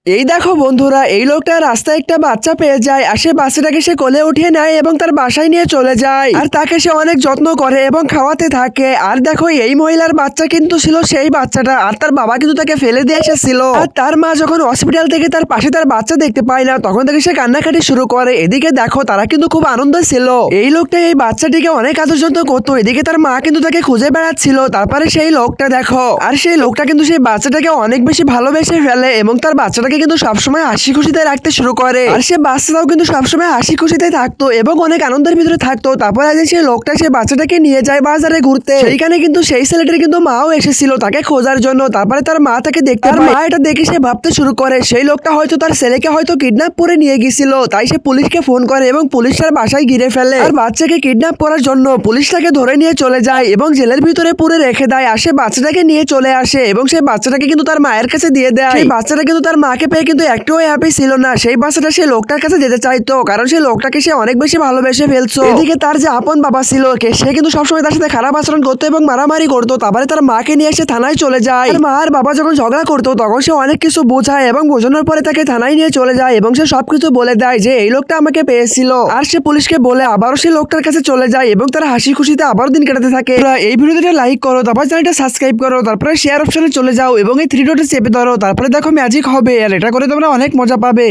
এই দেখো বন্ধুরা, এই লোকটা রাস্তায় একটা বাচ্চা পেয়ে যায় আর সে বাচ্চাটাকে সে কোলে উঠিয়ে নেয় এবং তার বাসায় নিয়ে চলে যায় আর তাকে সে অনেক যত্ন করে এবং খাওয়াতে থাকে। আর দেখো এই মহিলার বাচ্চা কিন্তু ছিল সেই বাচ্চাটা, আর তার বাবা কিন্তু তাকে ফেলে দিয়ে এসেছিল। আর তার মা যখন হসপিটাল থেকে তার পাশে তার বাচ্চা দেখতে পায় না, তখন থেকে সে কান্নাকাটি শুরু করে। এদিকে দেখো তারা কিন্তু খুব আনন্দ ছিল। এই লোকটা এই বাচ্চাটিকে অনেক আদর যত্ন করতো, এদিকে তার মা কিন্তু তাকে খুঁজে বেড়াচ্ছিল। তারপরে সেই লোকটা দেখো, আর সেই লোকটা কিন্তু সেই বাচ্চাটাকে অনেক বেশি ভালোবেসে ফেলে এবং তার বাচ্চাটাকে কিন্তু সবসময় হাসি খুশিতে রাখতে শুরু করে। আর সে বাচ্চাটাও কিন্তু সবসময় হাসি খুশিতে থাকতো এবং অনেক আনন্দের ভিতরে থাকতো। তারপর আজ সেই লোকটা সেই বাচ্চাটাকে নিয়ে যায় বাজারে ঘুরতে। সেইখানে কিন্তু সেই ছেলেটার কিন্তু মাও এসেছিল তাকে খোঁজার জন্য। তারপরে তার মা তাকে দেখতে পায়। মা এটা দেখে সে ভাবতে শুরু করে সেই লোকটা হয়তো তার ছেলেকে হয়তো কিডন্যাপ করে নিয়ে গিয়েছিল। তাই সে পুলিশকে ফোন করে এবং পুলিশ তার বাসায় ঘিরে ফেলে। আর বাচ্চাকে কিডন্যাপ করার জন্য পুলিশ তাকে ধরে নিয়ে চলে যায় এবং জেলের ভিতরে পুরে রেখে দেয়। আর সে বাচ্চাটাকে নিয়ে চলে আসে এবং সেই বাচ্চাটাকে কিন্তু তার মায়ের কাছে দিয়ে দেয়। সেই বাচ্চাটা কিন্তু তার মাকে পেয়ে কিন্তু একটুও হ্যাপি ছিল না। সেই বাচ্চাটা সেই লোকটার কাছে যেতে চাইতো, কারণ সেই লোকটাকে সে অনেক বেশি ভালোবেসে ফেলছো। এদিকে তার যে আপন বাবা ছিল সে কিন্তু সবসময় তার সাথে খারাপ আচরণ করতো এবং মারামারি করতো। তারপরে তার মাকে নিয়ে এসে থানায় চলে যায়। আর মা আর বাবা যখন ঝগড়া করতো তখন সে অনেক কিছু বোঝায় এবং বোঝানোর পরে তাকে থানায় নিয়ে চলে যায় এবং সে সবকিছু বলে দেয় যে এই লোকটা আমাকে পেয়েছিল। আর সে পুলিশকে বলে আবারও সেই লোকটার কাছে চলে যায় এবং তারা হাসি খুশিতে আবারও দিন কাটাতে থাকে। এই ভিডিওটা লাইক করো, তারপর চ্যানেলটা সাবস্ক্রাইব করো, তারপরে শেয়ার অপশনে চলে যাও এবং এই 3 ডটে চেপে ধরো। তারপরে দেখো ম্যাজিক হবে আর এটা করে তোমরা অনেক মজা পাবে।